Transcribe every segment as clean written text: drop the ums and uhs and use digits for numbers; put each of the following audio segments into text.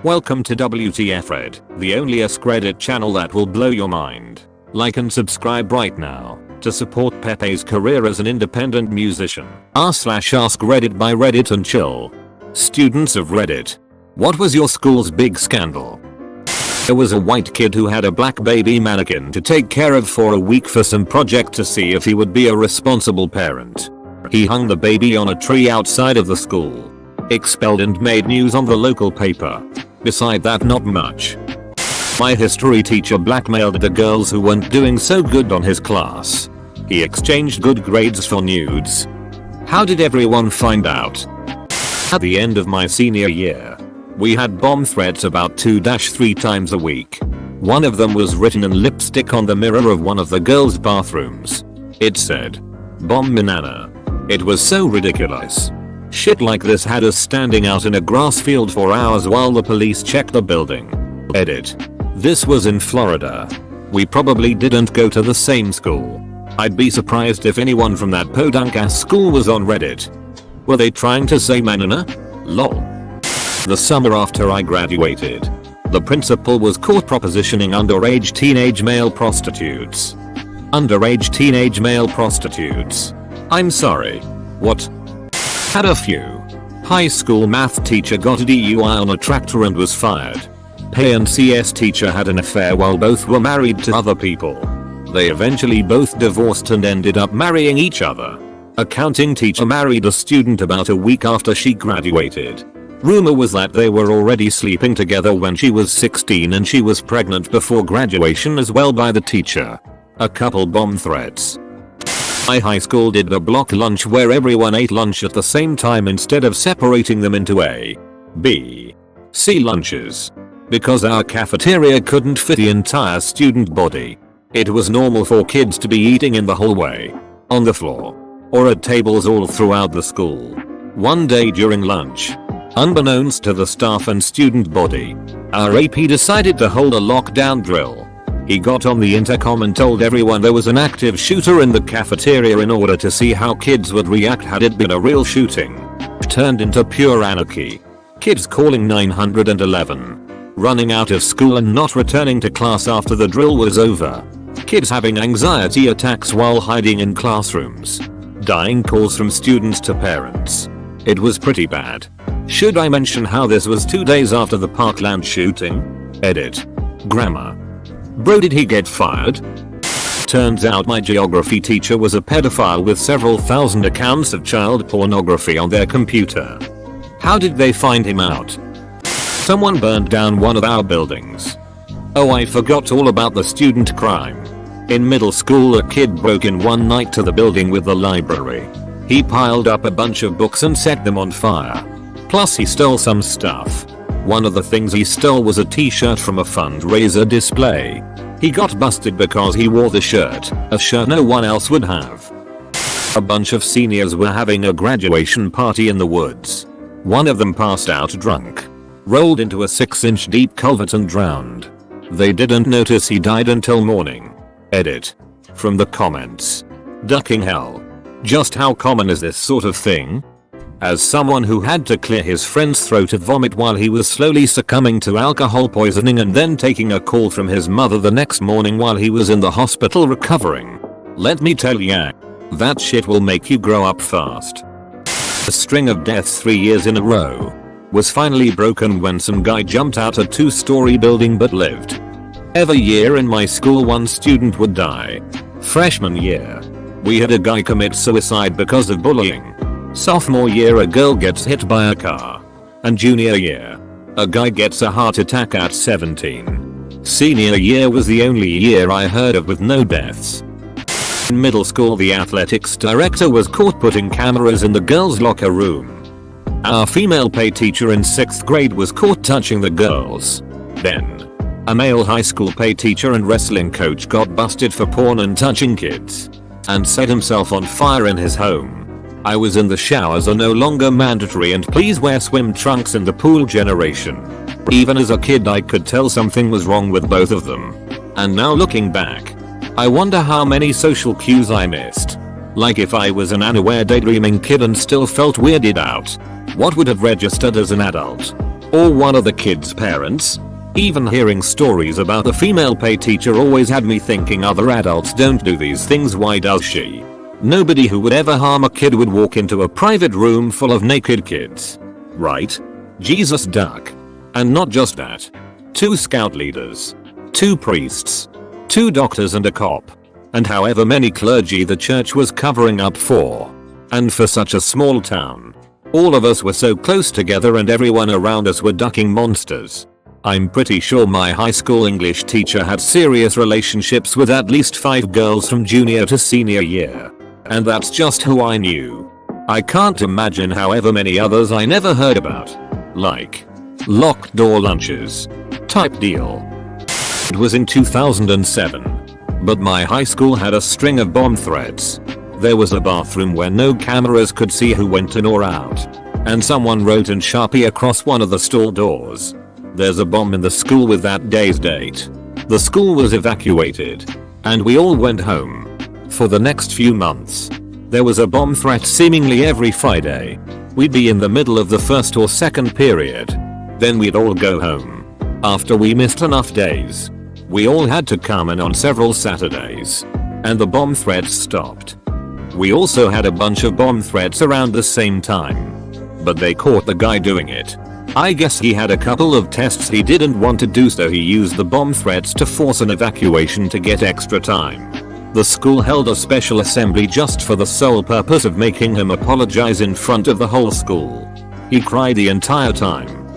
Welcome to WtfRedd, the only Askreddit channel that will blow your mind. Like and subscribe right now to support Pepe's career as an independent musician. r/Askreddit by Reddit and chill. Students of Reddit, what was your school's big scandal? There was a white kid who had a black baby mannequin to take care of for a week for some project to see if he would be a responsible parent. He hung the baby on a tree outside of the school. Expelled and made news on the local paper. Beside that, not much. My history teacher blackmailed the girls who weren't doing so good on his class. He exchanged good grades for nudes. How did everyone find out? At the end of my senior year, we had bomb threats about 2-3 times a week. One of them was written in lipstick on the mirror of one of the girls' bathrooms. It said, "Bomb Banana." It was so ridiculous. Shit like this had us standing out in a grass field for hours while the police checked the building. Edit. This was in Florida. We probably didn't go to the same school. I'd be surprised if anyone from that podunk ass school was on Reddit. Were they trying to say manana? Lol. The summer after I graduated, the principal was caught propositioning underage teenage male prostitutes. Underage teenage male prostitutes. I'm sorry. What? Had a few. High school math teacher got a DUI on a tractor and was fired. PE and CS teacher had an affair while both were married to other people. They eventually both divorced and ended up marrying each other. Accounting teacher married a student about a week after she graduated. Rumor was that they were already sleeping together when she was 16 and she was pregnant before graduation as well by the teacher. A couple bomb threats. My high school did a block lunch where everyone ate lunch at the same time instead of separating them into A, B, C lunches. Because our cafeteria couldn't fit the entire student body. It was normal for kids to be eating in the hallway, on the floor, or at tables all throughout the school. One day during lunch, unbeknownst to the staff and student body, our AP decided to hold a lockdown drill. He got on the intercom and told everyone there was an active shooter in the cafeteria in order to see how kids would react had it been a real shooting. Turned into pure anarchy. Kids calling 911. Running out of school and not returning to class after the drill was over. Kids having anxiety attacks while hiding in classrooms. Dying calls from students to parents. It was pretty bad. Should I mention how this was 2 days after the Parkland shooting? Edit. Grammar. Bro, did he get fired? Turns out my geography teacher was a pedophile with several thousand accounts of child pornography on their computer. How did they find him out? Someone burned down one of our buildings. Oh, I forgot all about the student crime. In middle school, a kid broke in one night to the building with the library. He piled up a bunch of books and set them on fire. Plus he stole some stuff. One of the things he stole was a t-shirt from a fundraiser display. He got busted because he wore the shirt, a shirt no one else would have. A bunch of seniors were having a graduation party in the woods. One of them passed out drunk, rolled into a 6-inch deep culvert and drowned. They didn't notice he died until morning. Edit. From the comments. Ducking hell. Just how common is this sort of thing? As someone who had to clear his friend's throat of vomit while he was slowly succumbing to alcohol poisoning and then taking a call from his mother the next morning while he was in the hospital recovering, let me tell ya, that shit will make you grow up fast. A string of deaths 3 years in a row was finally broken when some guy jumped out a 2-story building but lived. Every year in my school one student would die. Freshman year, we had a guy commit suicide because of bullying. Sophomore year, a girl gets hit by a car. And junior year, a guy gets a heart attack at 17. Senior year was the only year I heard of with no deaths. In middle school, the athletics director was caught putting cameras in the girls' locker room. Our female PE teacher in 6th grade was caught touching the girls. Then, a male high school PE teacher and wrestling coach got busted for porn and touching kids. And set himself on fire in his home. I was in the showers are no longer mandatory and please wear swim trunks in the pool generation. Even as a kid I could tell something was wrong with both of them. And now looking back, I wonder how many social cues I missed. Like if I was an unaware daydreaming kid and still felt weirded out, what would have registered as an adult? Or one of the kids' parents? Even hearing stories about the female pay teacher always had me thinking other adults don't do these things, why does she? Nobody who would ever harm a kid would walk into a private room full of naked kids. Right? Jesus duck. And not just that. 2 scout leaders. 2 priests. 2 doctors and a cop. And however many clergy the church was covering up for. And for such a small town. All of us were so close together and everyone around us were ducking monsters. I'm pretty sure my high school English teacher had serious relationships with at least 5 girls from junior to senior year. And that's just who I knew. I can't imagine however many others I never heard about. Like locked door lunches type deal. It was in 2007. But my high school had a string of bomb threats. There was a bathroom where no cameras could see who went in or out. And someone wrote in Sharpie across one of the stall doors, "There's a bomb in the school with that day's date." The school was evacuated. And we all went home. For the next few months, there was a bomb threat seemingly every Friday. We'd be in the middle of the first or second period. Then we'd all go home. After we missed enough days, we all had to come in on several Saturdays. And the bomb threats stopped. We also had a bunch of bomb threats around the same time. But they caught the guy doing it. I guess he had a couple of tests he didn't want to do, so he used the bomb threats to force an evacuation to get extra time. The school held a special assembly just for the sole purpose of making him apologize in front of the whole school. He cried the entire time.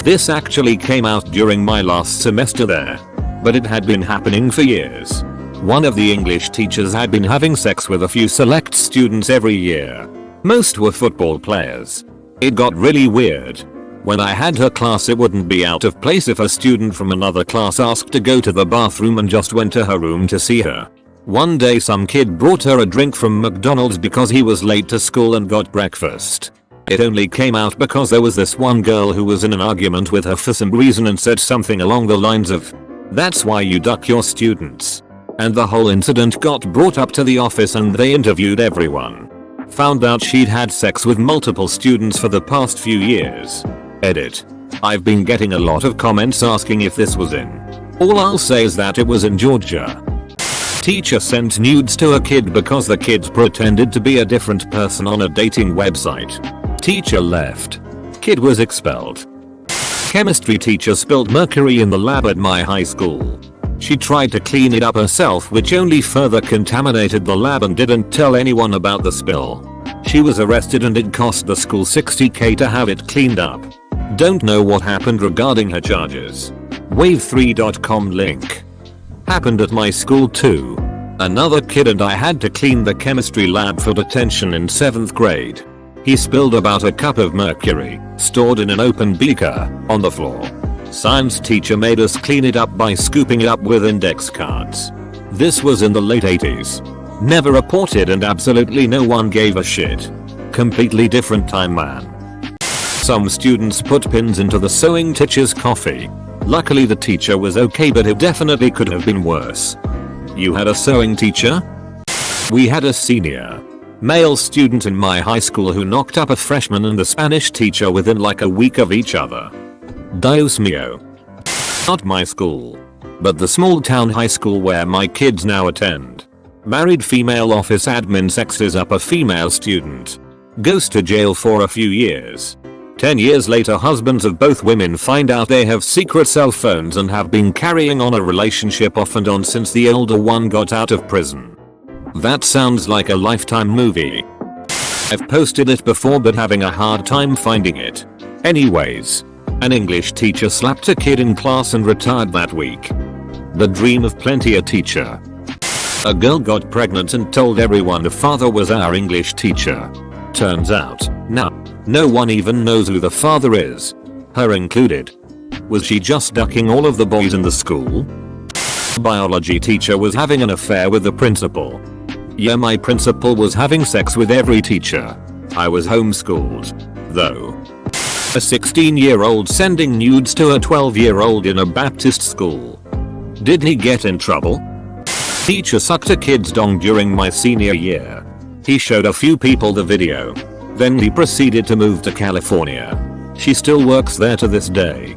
This actually came out during my last semester there. But it had been happening for years. One of the English teachers had been having sex with a few select students every year. Most were football players. It got really weird. When I had her class, it wouldn't be out of place if a student from another class asked to go to the bathroom and just went to her room to see her. One day some kid brought her a drink from McDonald's because he was late to school and got breakfast. It only came out because there was this one girl who was in an argument with her for some reason and said something along the lines of, "That's why you duck your students." And the whole incident got brought up to the office and they interviewed everyone. Found out she'd had sex with multiple students for the past few years. Edit. I've been getting a lot of comments asking if this was in. All I'll say is that it was in Georgia. Teacher sent nudes to a kid because the kid pretended to be a different person on a dating website. Teacher left. Kid was expelled. Chemistry teacher spilled mercury in the lab at my high school. She tried to clean it up herself, which only further contaminated the lab, and didn't tell anyone about the spill. She was arrested and it cost the school $60,000 to have it cleaned up. Don't know what happened regarding her charges. WtfRedd.com link. Happened at my school too. Another kid and I had to clean the chemistry lab for detention in 7th grade. He spilled about a cup of mercury, stored in an open beaker, on the floor. Science teacher made us clean it up by scooping it up with index cards. This was in the late 80s. Never reported and absolutely no one gave a shit. Completely different time, man. Some students put pins into the sewing teacher's coffee. Luckily the teacher was okay, but it definitely could have been worse. You had a sewing teacher? We had a senior male student in my high school who knocked up a freshman and the Spanish teacher within like a week of each other. Dios mio. Not my school, but the small town high school where my kids now attend. Married female office admin sexes up a female student. Goes to jail for a few years. 10 years later, husbands of both women find out they have secret cell phones and have been carrying on a relationship off and on since the older one got out of prison. That sounds like a Lifetime movie. I've posted it before but having a hard time finding it. Anyways. An English teacher slapped a kid in class and retired that week. The dream of plenty a teacher. A girl got pregnant and told everyone the father was our English teacher. Turns out, no one even knows who the father is. Her included. Was she just ducking all of the boys in the school? Biology teacher was having an affair with the principal. Yeah, my principal was having sex with every teacher. I was homeschooled, though. A 16-year-old sending nudes to a 12-year-old in a Baptist school. Did he get in trouble? Teacher sucked a kid's dong during my senior year. He showed a few people the video. Then he proceeded to move to California. She still works there to this day.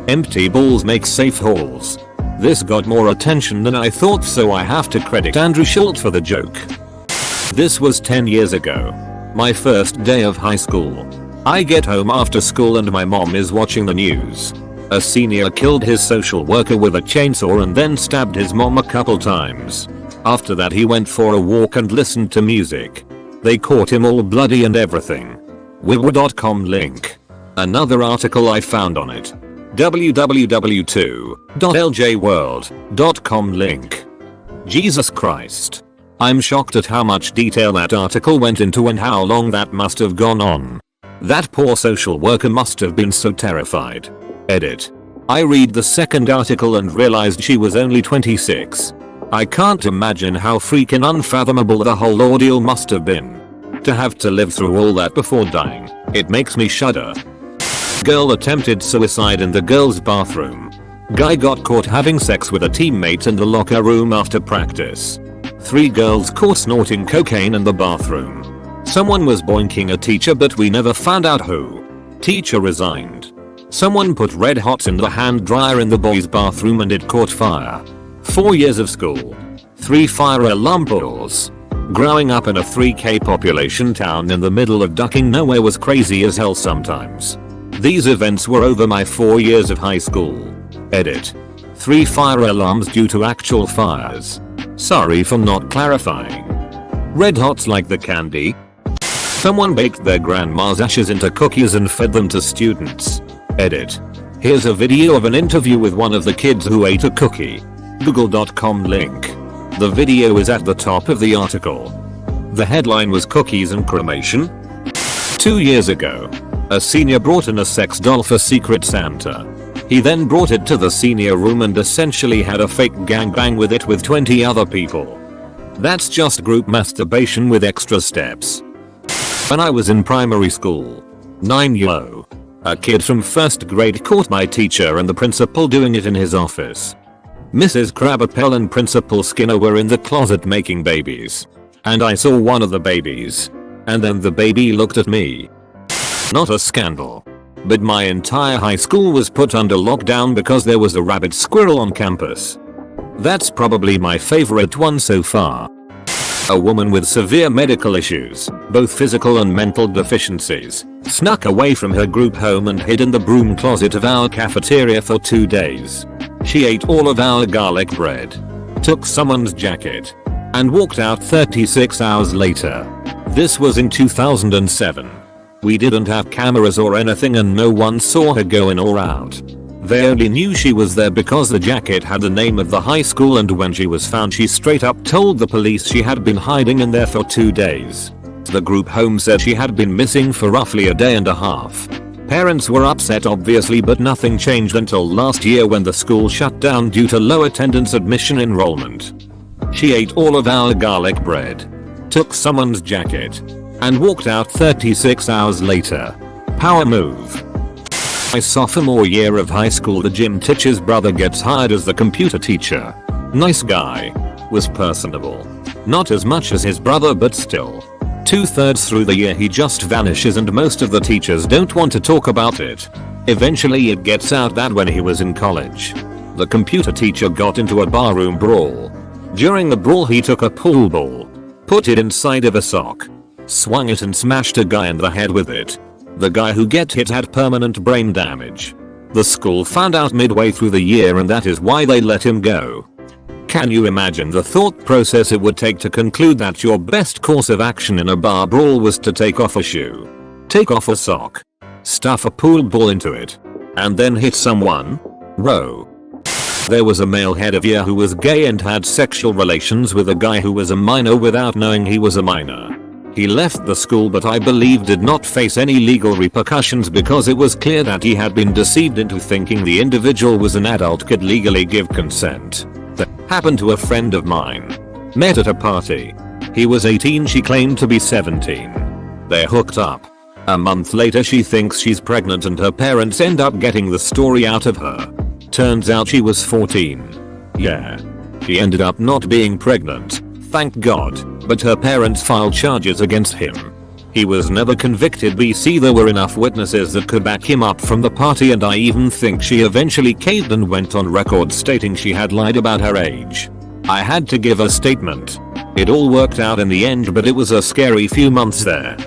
Empty balls make safe halls. This got more attention than I thought, so I have to credit Andrew Schultz for the joke. This was 10 years ago. My first day of high school. I get home after school and my mom is watching the news. A senior killed his social worker with a chainsaw and then stabbed his mom a couple times. After that he went for a walk and listened to music. They caught him all bloody and everything. WtfRedd.com link. Another article I found on it. www.ljworld.com link. Jesus Christ. I'm shocked at how much detail that article went into and how long that must have gone on. That poor social worker must have been so terrified. Edit. I read the second article and realized she was only 26. I can't imagine how freaking unfathomable the whole ordeal must have been. To have to live through all that before dying, it makes me shudder. Girl attempted suicide in the girls' bathroom. Guy got caught having sex with a teammate in the locker room after practice. 3 girls caught snorting cocaine in the bathroom. Someone was boinking a teacher but we never found out who. Teacher resigned. Someone put red hots in the hand dryer in the boys' bathroom and it caught fire. 4 years of school. 3 fire alarm balls. Growing up in a 3K population town in the middle of ducking nowhere was crazy as hell sometimes. These events were over my 4 years of high school. Edit. 3 fire alarms due to actual fires. Sorry for not clarifying. Red hots like the candy? Someone baked their grandma's ashes into cookies and fed them to students. Edit. Here's a video of an interview with one of the kids who ate a cookie. Google.com link. The video is at the top of the article. The headline was Cookies and Cremation. 2 years ago, a senior brought in a sex doll for Secret Santa. He then brought it to the senior room and essentially had a fake gangbang with it with 20 other people. That's just group masturbation with extra steps. When I was in primary school, 9-year-old, a kid from 1st grade caught my teacher and the principal doing it in his office. Mrs. Krabappel and Principal Skinner were in the closet making babies. And I saw one of the babies. And then the baby looked at me. Not a scandal. But my entire high school was put under lockdown because there was a rabbit squirrel on campus. That's probably my favorite one so far. A woman with severe medical issues, both physical and mental deficiencies, snuck away from her group home and hid in the broom closet of our cafeteria for 2 days. She ate all of our garlic bread, took someone's jacket, and walked out 36 hours later. This was in 2007. We didn't have cameras or anything and no one saw her go in or out. They only knew she was there because the jacket had the name of the high school, and when she was found she straight up told the police she had been hiding in there for 2 days. The group home said she had been missing for roughly a day and a half. Parents were upset obviously, but nothing changed until last year when the school shut down due to low attendance admission enrollment. She ate all of our garlic bread, took someone's jacket, and walked out 36 hours later. Power move. My sophomore year of high school, the gym teacher's brother gets hired as the computer teacher. Nice guy. Was personable. Not as much as his brother, but still. 2/3 through the year he just vanishes and most of the teachers don't want to talk about it. Eventually it gets out that when he was in college, the computer teacher got into a barroom brawl. During the brawl he took a pool ball, put it inside of a sock, swung it and smashed a guy in the head with it. The guy who get hit had permanent brain damage. The school found out midway through the year and that is why they let him go. Can you imagine the thought process it would take to conclude that your best course of action in a bar brawl was to take off a shoe, take off a sock, stuff a pool ball into it, and then hit someone? Bro. There was a male head of year who was gay and had sexual relations with a guy who was a minor without knowing he was a minor. He left the school but I believe did not face any legal repercussions because it was clear that he had been deceived into thinking the individual was an adult could legally give consent. That happened to a friend of mine. Met at a party. He was 18, she claimed to be 17. They hooked up. A month later she thinks she's pregnant and her parents end up getting the story out of her. Turns out she was 14. Yeah. She ended up not being pregnant, thank God, but her parents filed charges against him. He was never convicted. BC there were enough witnesses that could back him up from the party, and I even think she eventually caved and went on record stating she had lied about her age. I had to give a statement. It all worked out in the end, but it was a scary few months there.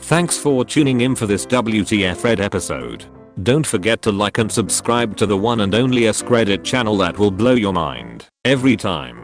Thanks for tuning in for this WtfRedd episode. Don't forget to like and subscribe to the one and only Askreddit channel that will blow your mind every time.